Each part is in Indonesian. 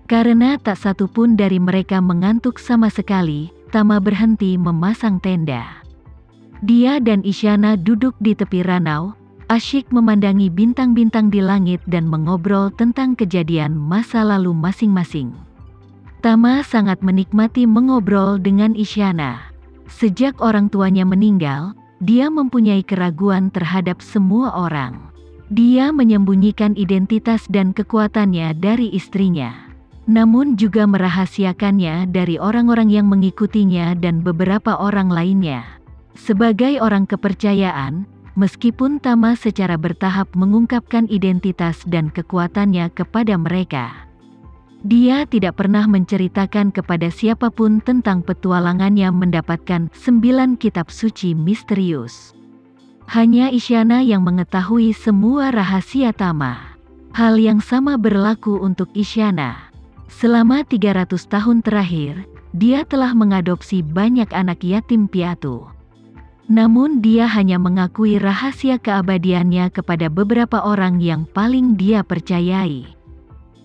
Karena tak satu pun dari mereka mengantuk sama sekali, Tama berhenti memasang tenda. Dia dan Isyana duduk di tepi ranau, asyik memandangi bintang-bintang di langit dan mengobrol tentang kejadian masa lalu masing-masing. Tama sangat menikmati mengobrol dengan Isyana. Sejak orang tuanya meninggal, dia mempunyai keraguan terhadap semua orang. Dia menyembunyikan identitas dan kekuatannya dari istrinya. Namun juga merahasiakannya dari orang-orang yang mengikutinya dan beberapa orang lainnya. Sebagai orang kepercayaan, meskipun Tama secara bertahap mengungkapkan identitas dan kekuatannya kepada mereka, dia tidak pernah menceritakan kepada siapapun tentang petualangannya mendapatkan 9 kitab suci misterius. Hanya Isyana yang mengetahui semua rahasia Tama. Hal yang sama berlaku untuk Isyana. Selama 300 tahun terakhir, dia telah mengadopsi banyak anak yatim piatu. Namun dia hanya mengakui rahasia keabadiannya kepada beberapa orang yang paling dia percayai.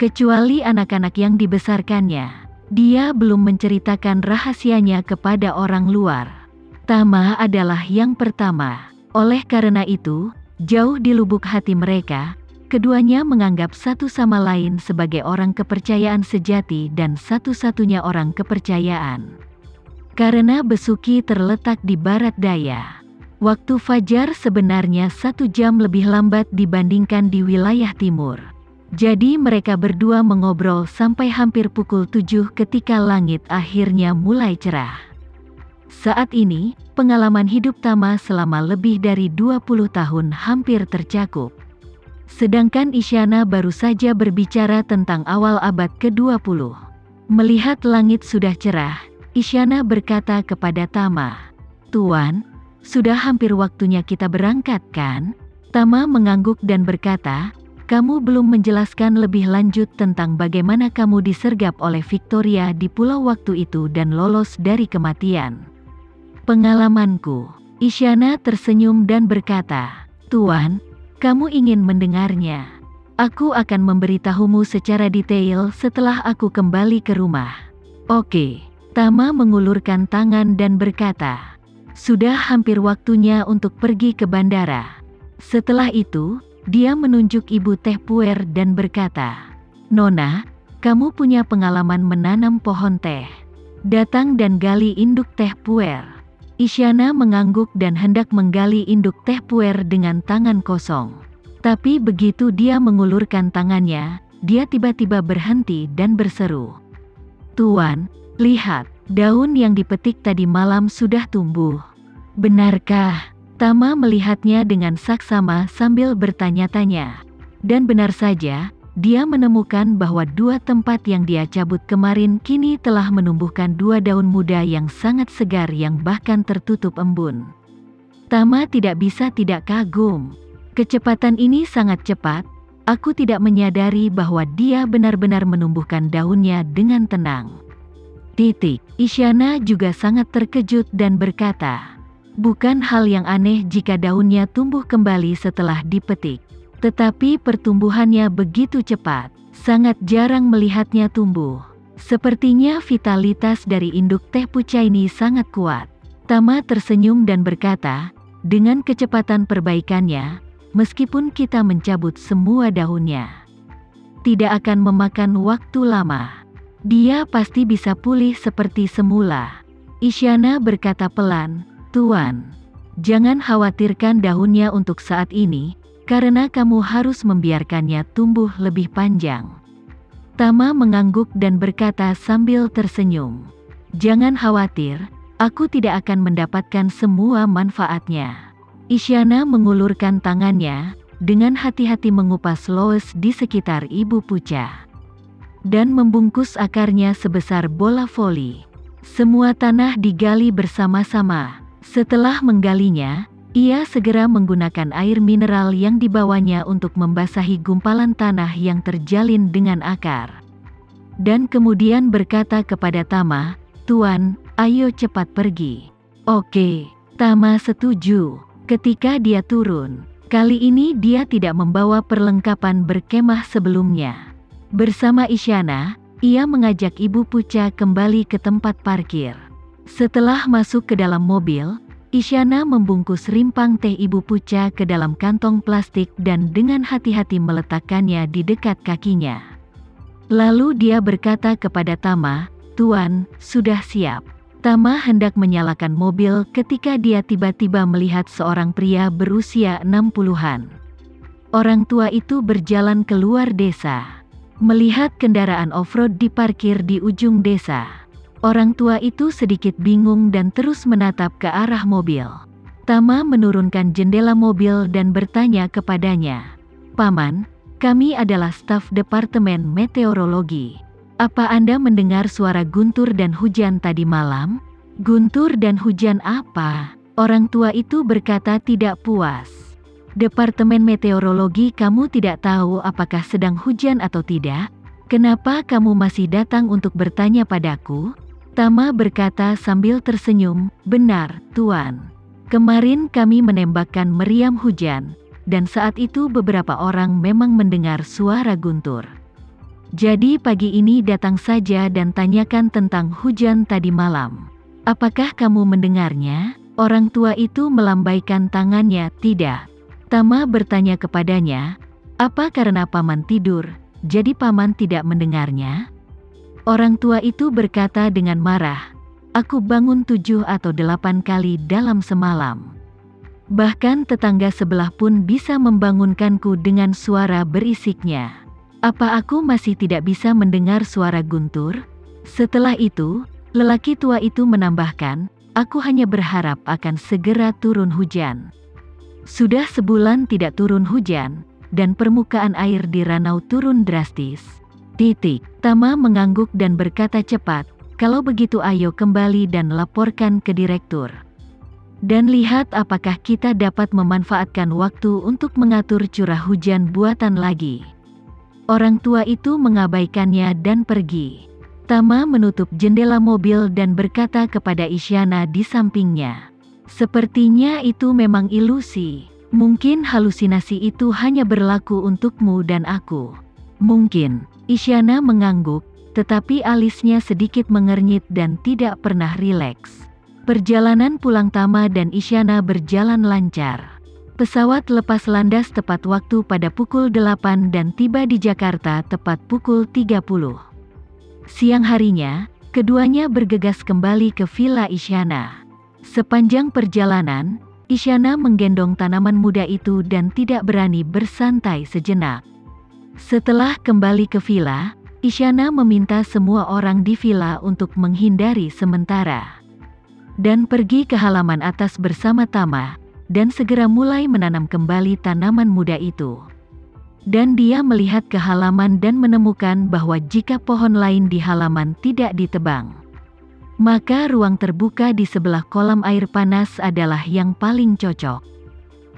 Kecuali anak-anak yang dibesarkannya, dia belum menceritakan rahasianya kepada orang luar. Tama adalah yang pertama. Oleh karena itu, jauh di lubuk hati mereka, keduanya menganggap satu sama lain sebagai orang kepercayaan sejati dan satu-satunya orang kepercayaan. Karena Besuki terletak di barat daya, waktu fajar sebenarnya 1 jam lebih lambat dibandingkan di wilayah timur. Jadi mereka berdua mengobrol sampai hampir pukul 7 ketika langit akhirnya mulai cerah. Saat ini, pengalaman hidup Tama selama lebih dari 20 tahun hampir tercakup. Sedangkan Isyana baru saja berbicara tentang awal abad ke-20. Melihat langit sudah cerah, Isyana berkata kepada Tama, "Tuan, sudah hampir waktunya kita berangkat kan?" Tama mengangguk dan berkata, "Kamu belum menjelaskan lebih lanjut tentang bagaimana kamu disergap oleh Victoria di pulau waktu itu dan lolos dari kematian." "Pengalamanku." Isyana tersenyum dan berkata, "Tuan, kamu ingin mendengarnya? Aku akan memberitahumu secara detail setelah aku kembali ke rumah." "Oke." Tama mengulurkan tangan dan berkata, "Sudah hampir waktunya untuk pergi ke bandara." Setelah itu, dia menunjuk ibu teh puer dan berkata, "Nona, kamu punya pengalaman menanam pohon teh. Datang dan gali induk teh puer." Isyana mengangguk dan hendak menggali induk teh puer dengan tangan kosong. Tapi begitu dia mengulurkan tangannya, dia tiba-tiba berhenti dan berseru, "Tuan, lihat, daun yang dipetik tadi malam sudah tumbuh." "Benarkah?" Tama melihatnya dengan saksama sambil bertanya-tanya. Dan benar saja, dia menemukan bahwa 2 tempat yang dia cabut kemarin kini telah menumbuhkan 2 daun muda yang sangat segar yang bahkan tertutup embun. Tama tidak bisa tidak kagum. Kecepatan ini sangat cepat, aku tidak menyadari bahwa dia benar-benar menumbuhkan daunnya dengan tenang. Isyana juga sangat terkejut dan berkata, "Bukan hal yang aneh jika daunnya tumbuh kembali setelah dipetik. Tetapi pertumbuhannya begitu cepat, sangat jarang melihatnya tumbuh. Sepertinya vitalitas dari induk teh pucai ini sangat kuat." Tama tersenyum dan berkata, "Dengan kecepatan perbaikannya, meskipun kita mencabut semua daunnya, tidak akan memakan waktu lama. Dia pasti bisa pulih seperti semula." Isyana berkata pelan, "Tuan, jangan khawatirkan daunnya untuk saat ini, karena kamu harus membiarkannya tumbuh lebih panjang." Tama mengangguk dan berkata sambil tersenyum, "Jangan khawatir, aku tidak akan mendapatkan semua manfaatnya." Isyana mengulurkan tangannya, dengan hati-hati mengupas loes di sekitar ibu puca, dan membungkus akarnya sebesar bola voli. Semua tanah digali bersama-sama. Setelah menggalinya, ia segera menggunakan air mineral yang dibawanya untuk membasahi gumpalan tanah yang terjalin dengan akar. Dan kemudian berkata kepada Tama, "Tuan, ayo cepat pergi." "Oke." Tama setuju. Ketika dia turun, kali ini dia tidak membawa perlengkapan berkemah sebelumnya. Bersama Isyana, ia mengajak Ibu Puca kembali ke tempat parkir. Setelah masuk ke dalam mobil, Isyana membungkus rimpang teh Ibu Puca ke dalam kantong plastik dan dengan hati-hati meletakkannya di dekat kakinya. Lalu dia berkata kepada Tama, "Tuan, sudah siap." Tama hendak menyalakan mobil ketika dia tiba-tiba melihat seorang pria berusia 60-an. Orang tua itu berjalan keluar desa. Melihat kendaraan off-road diparkir di ujung desa, orang tua itu sedikit bingung dan terus menatap ke arah mobil. Tama menurunkan jendela mobil dan bertanya kepadanya, "Paman, kami adalah staf Departemen Meteorologi. Apa Anda mendengar suara guntur dan hujan tadi malam?" "Guntur dan hujan apa?" Orang tua itu berkata tidak puas. "Departemen Meteorologi, kamu tidak tahu apakah sedang hujan atau tidak? Kenapa kamu masih datang untuk bertanya padaku?" Tama berkata sambil tersenyum, "Benar, Tuan. Kemarin kami menembakkan meriam hujan, dan saat itu beberapa orang memang mendengar suara guntur. Jadi pagi ini datang saja dan tanyakan tentang hujan tadi malam. Apakah kamu mendengarnya?" Orang tua itu melambaikan tangannya, "Tidak." Tama bertanya kepadanya, "Apa karena paman tidur, jadi paman tidak mendengarnya?" Orang tua itu berkata dengan marah, "Aku bangun 7 atau 8 kali dalam semalam. Bahkan tetangga sebelah pun bisa membangunkanku dengan suara berisiknya. Apa aku masih tidak bisa mendengar suara guntur?" Setelah itu, lelaki tua itu menambahkan, "Aku hanya berharap akan segera turun hujan. Sudah sebulan tidak turun hujan, dan permukaan air di Ranau turun drastis. Tama mengangguk dan berkata cepat, "Kalau begitu ayo kembali dan laporkan ke direktur. Dan lihat apakah kita dapat memanfaatkan waktu untuk mengatur curah hujan buatan lagi." Orang tua itu mengabaikannya dan pergi. Tama menutup jendela mobil dan berkata kepada Isyana di sampingnya, "Sepertinya itu memang ilusi. Mungkin halusinasi itu hanya berlaku untukmu dan aku." "Mungkin." Isyana mengangguk, tetapi alisnya sedikit mengernyit dan tidak pernah rileks. Perjalanan pulang Tama dan Isyana berjalan lancar. Pesawat lepas landas tepat waktu pada pukul 8 dan tiba di Jakarta tepat pukul 30. Siang harinya, keduanya bergegas kembali ke Villa Isyana. Sepanjang perjalanan, Isyana menggendong tanaman muda itu dan tidak berani bersantai sejenak. Setelah kembali ke villa, Isyana meminta semua orang di villa untuk menghindari sementara, dan pergi ke halaman atas bersama Tama, dan segera mulai menanam kembali tanaman muda itu. Dan dia melihat ke halaman dan menemukan bahwa jika pohon lain di halaman tidak ditebang, maka ruang terbuka di sebelah kolam air panas adalah yang paling cocok.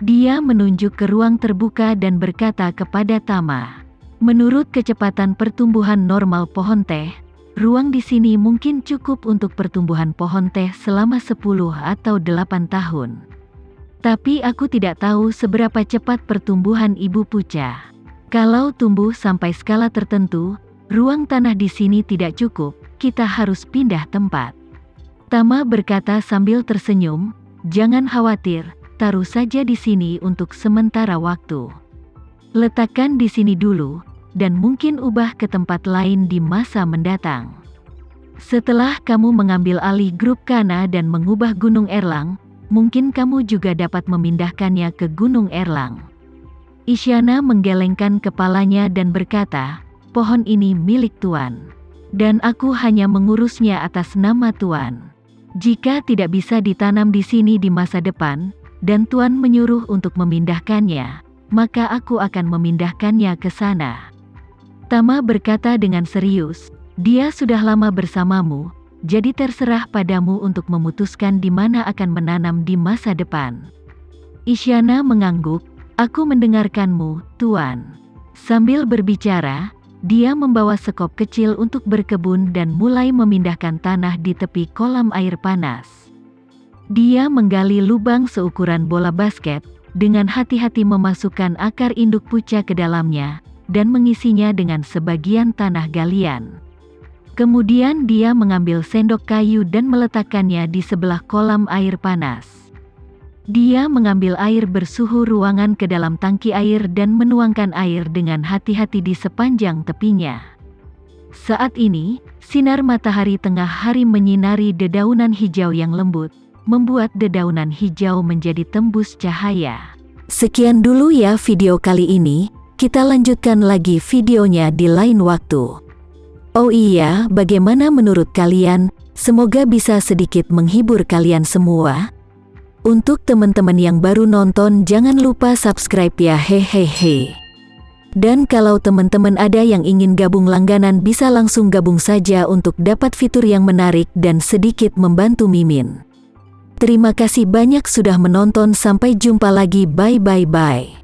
Dia menunjuk ke ruang terbuka dan berkata kepada Tama, "Menurut kecepatan pertumbuhan normal pohon teh, ruang di sini mungkin cukup untuk pertumbuhan pohon teh selama 10 atau 8 tahun. Tapi aku tidak tahu seberapa cepat pertumbuhan Ibu Puca. Kalau tumbuh sampai skala tertentu, ruang tanah di sini tidak cukup, kita harus pindah tempat." Tama berkata sambil tersenyum, "Jangan khawatir, taruh saja di sini untuk sementara waktu. Letakkan di sini dulu, dan mungkin ubah ke tempat lain di masa mendatang. Setelah kamu mengambil alih grup Kana dan mengubah Gunung Erlang, mungkin kamu juga dapat memindahkannya ke Gunung Erlang." Isyana menggelengkan kepalanya dan berkata, "Pohon ini milik Tuan, dan aku hanya mengurusnya atas nama Tuan. Jika tidak bisa ditanam di sini di masa depan, dan Tuan menyuruh untuk memindahkannya, maka aku akan memindahkannya ke sana." Tama berkata dengan serius, "Dia sudah lama bersamamu, jadi terserah padamu untuk memutuskan di mana akan menanam di masa depan." Isyana mengangguk, "Aku mendengarkanmu, Tuan." Sambil berbicara, dia membawa sekop kecil untuk berkebun dan mulai memindahkan tanah di tepi kolam air panas. Dia menggali lubang seukuran bola basket, dengan hati-hati memasukkan akar induk puca ke dalamnya, dan mengisinya dengan sebagian tanah galian. Kemudian dia mengambil sendok kayu dan meletakkannya di sebelah kolam air panas. Dia mengambil air bersuhu ruangan ke dalam tangki air dan menuangkan air dengan hati-hati di sepanjang tepinya. Saat ini, sinar matahari tengah hari menyinari dedaunan hijau yang lembut, membuat dedaunan hijau menjadi tembus cahaya. Sekian dulu ya video kali ini, kita lanjutkan lagi videonya di lain waktu. Oh iya, bagaimana menurut kalian? Semoga bisa sedikit menghibur kalian semua. Untuk teman-teman yang baru nonton, jangan lupa subscribe ya, hehehe. Dan kalau teman-teman ada yang ingin gabung langganan, bisa langsung gabung saja untuk dapat fitur yang menarik dan sedikit membantu Mimin. Terima kasih banyak sudah menonton, sampai jumpa lagi, bye.